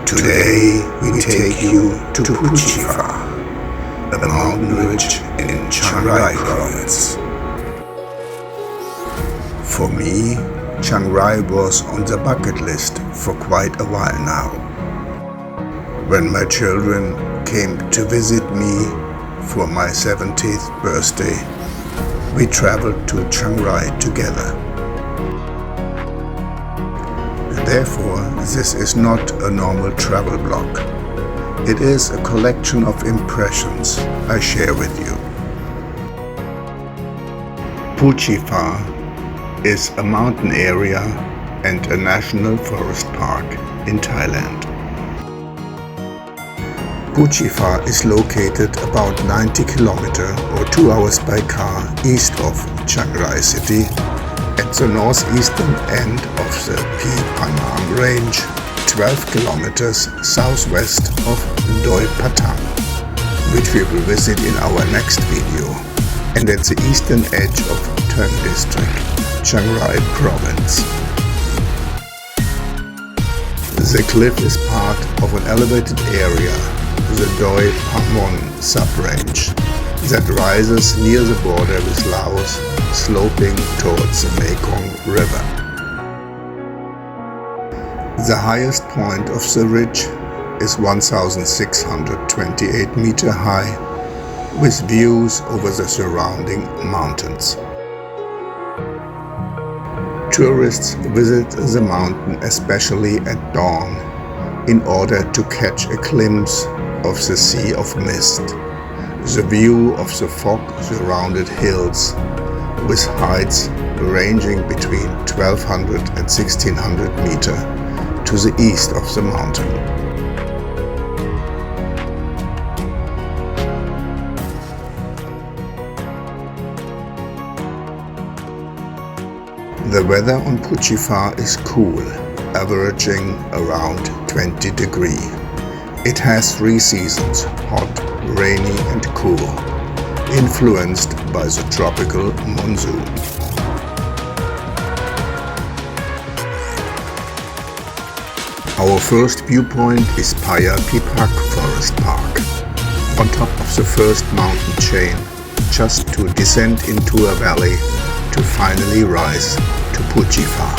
Today we take you to Puchifa, a mountain ridge in Chiang Rai province. For me, Chiang Rai was on the bucket list for quite a while now. When my children came to visit me for my 70th birthday, we traveled to Chiang Rai together. Therefore, this is not a normal travel blog. It is a collection of impressions I share with you. Puchifa is a mountain area and a national forest park in Thailand. Puchifa is located about 90 kilometers or 2 hours by car east of Chiang Rai city, at the northeastern end of the Phi-Pha-Nam range, 12 kilometers southwest of Doi Patang, which we will visit in our next video, and at the eastern edge of Thuen district, Chiang Rai province. The cliff is part of an elevated area, the Doi Phamon sub-range, that rises near the border with Laos, sloping towards the Mekong River. The highest point of the ridge is 1,628 meters high, with views over the surrounding mountains. Tourists visit the mountain especially at dawn in order to catch a glimpse of the Sea of Mist, the view of the fog-surrounded hills, with heights ranging between 1,200 and 1,600 meters to the east of the mountain. The weather on Puchifa is cool, averaging around 20 degrees. It has 3 seasons, hot, rainy and cool, influenced by the tropical monsoon. Our first viewpoint is Phaya Phipak Forest Park, on top of the first mountain chain, just to descend into a valley to finally rise to Puchifa.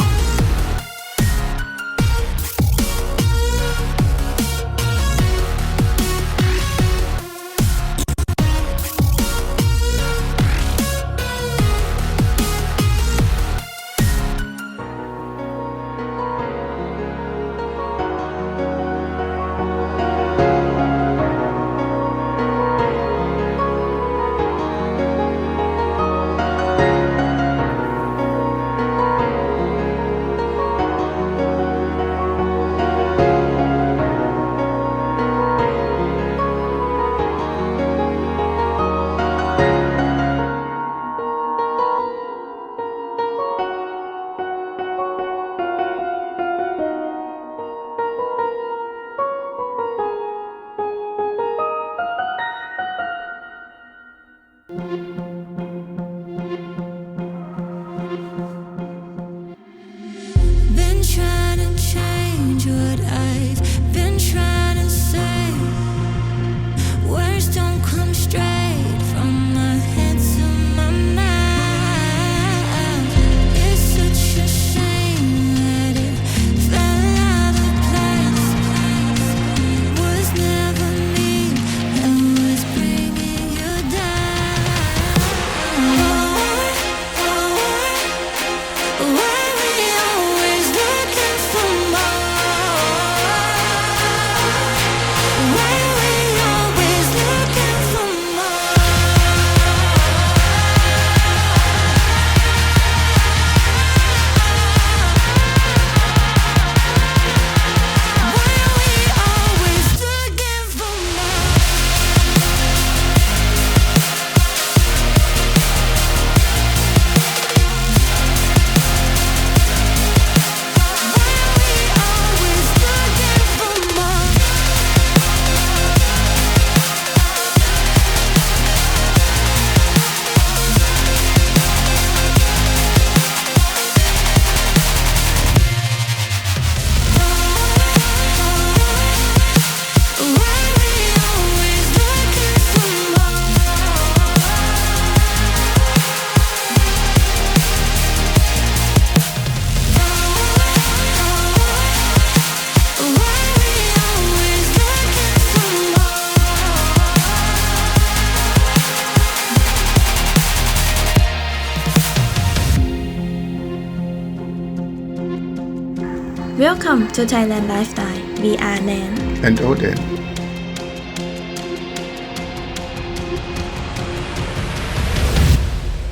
Welcome to Thailand Lifestyle. We are Nan. and Odin.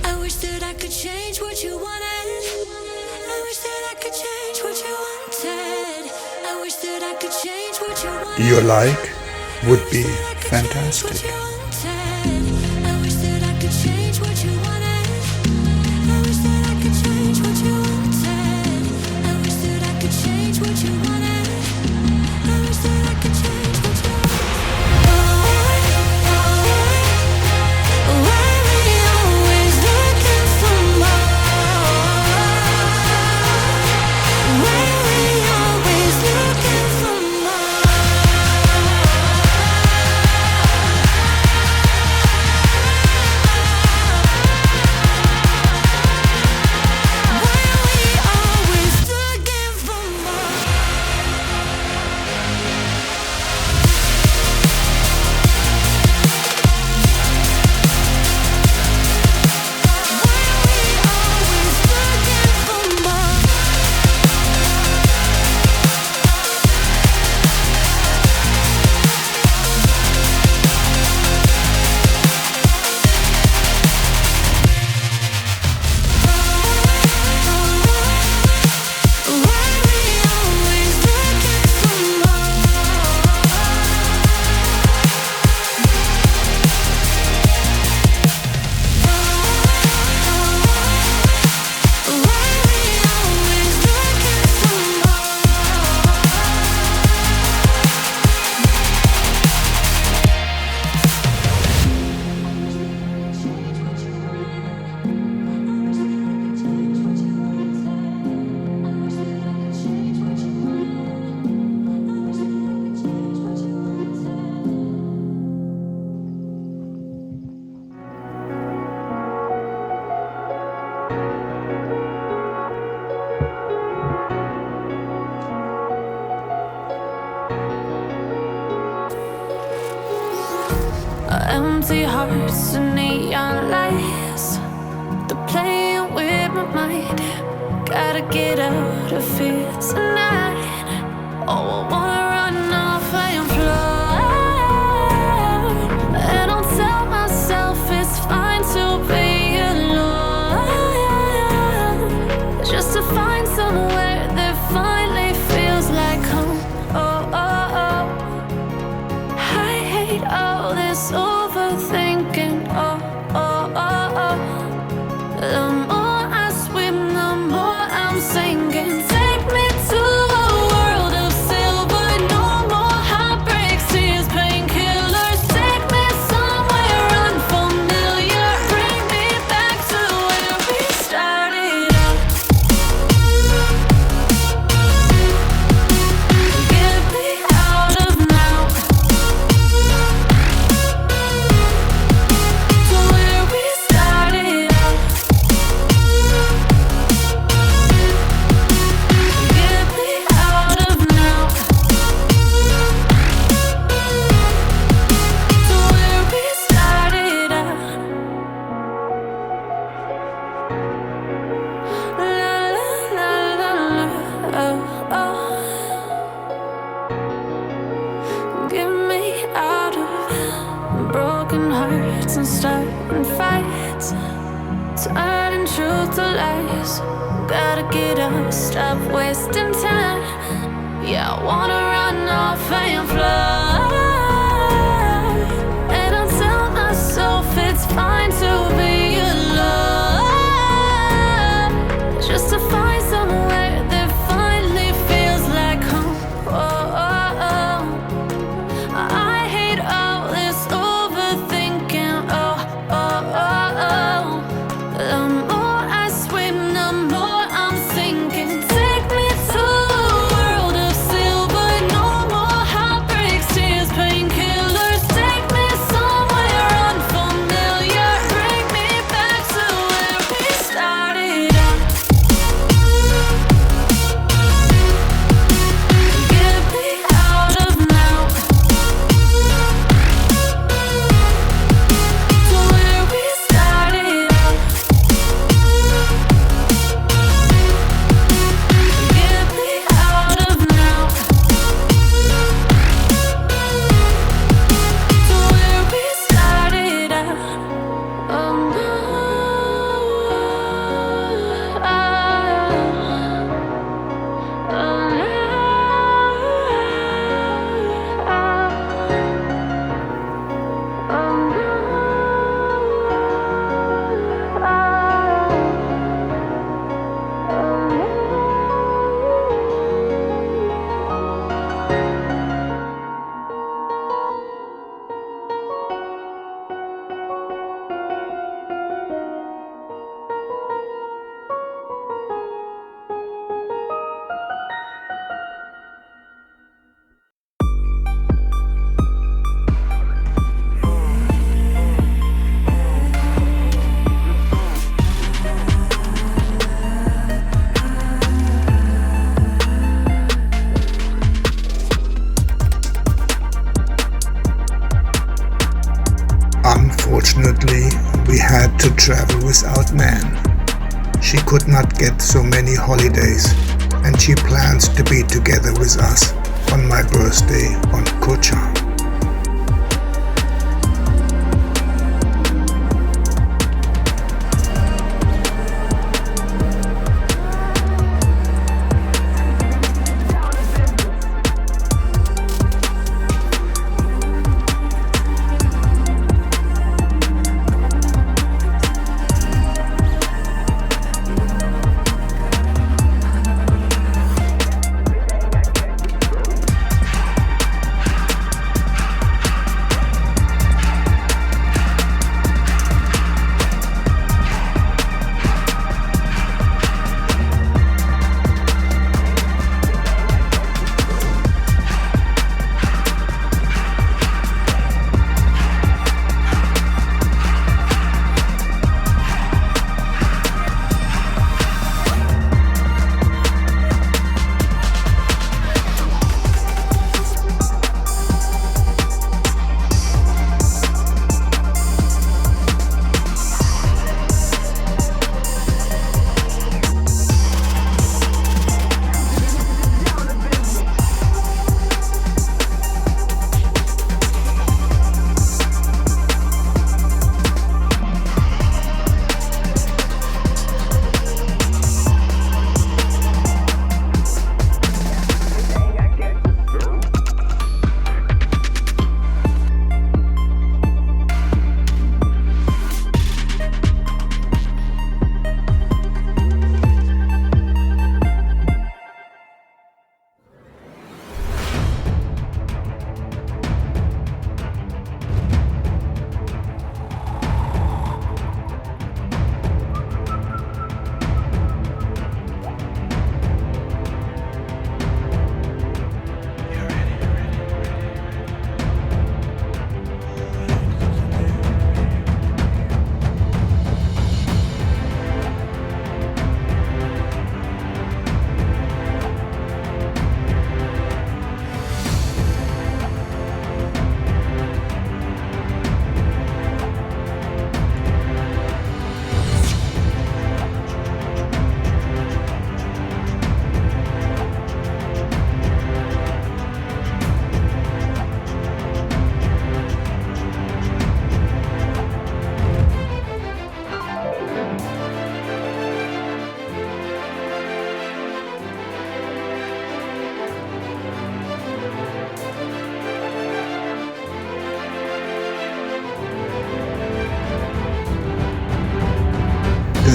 I wish that I could change what you wanted. I wish that I could change what you wanted. I wish that I could change what you wanted. Your like would be I wish that I could change fantastic. what you wanted. I wish that I could change what you wanted. I wish that I could change what you wanted. I wish that I could change what you wanted. I wish that I could change what you Why we always looking for more? Why we always looking for more? Empty hearts and neon lights, they're playing with my mind. Gotta get out of here tonight. Oh, I wanna run off and fly. And I'll tell myself it's fine to be alone, just to find somewhere that finally feels like home. Oh, oh, oh. I hate all this overthinking. Oh, oh, oh, oh. The more I swim, the more I'm sinking. Take me to a world of silver. No more heartbreaks, tears, painkillers. Take me somewhere unfamiliar. Bring me back to where we started out. Get me out of now. To where we started out. Get me out of now. To where we started out. La la la la la. Oh, oh. Get me out of broken hearts and starting fights, turning truth to lies. Gotta get up, stop wasting time. Yeah, I wanna run off and fly. And I'll tell myself it's fine to be alone, just to find somewhere that finally feels like home. Oh, oh, oh. I hate all this overthinking. Oh, oh, oh, oh. The more I swim, the more I'm sinking. Take me to a world of silver. No more heartbreaks, to travel without man. She could not get so many holidays, and she plans to be together with us on my birthday on Kocha.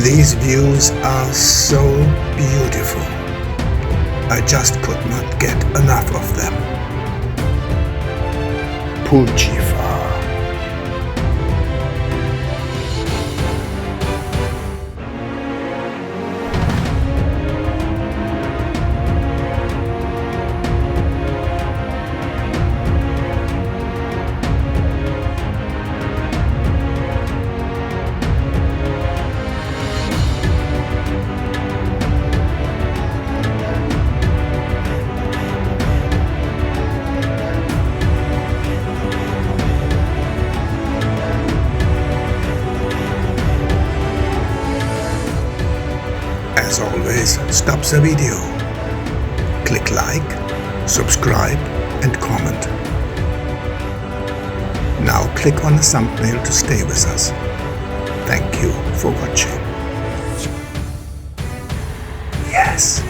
These views are so beautiful. I just could not get enough of them. Pulchifa. As always, stop the video. Click like, subscribe and comment. Now click on the thumbnail to stay with us. Thank you for watching. Yes!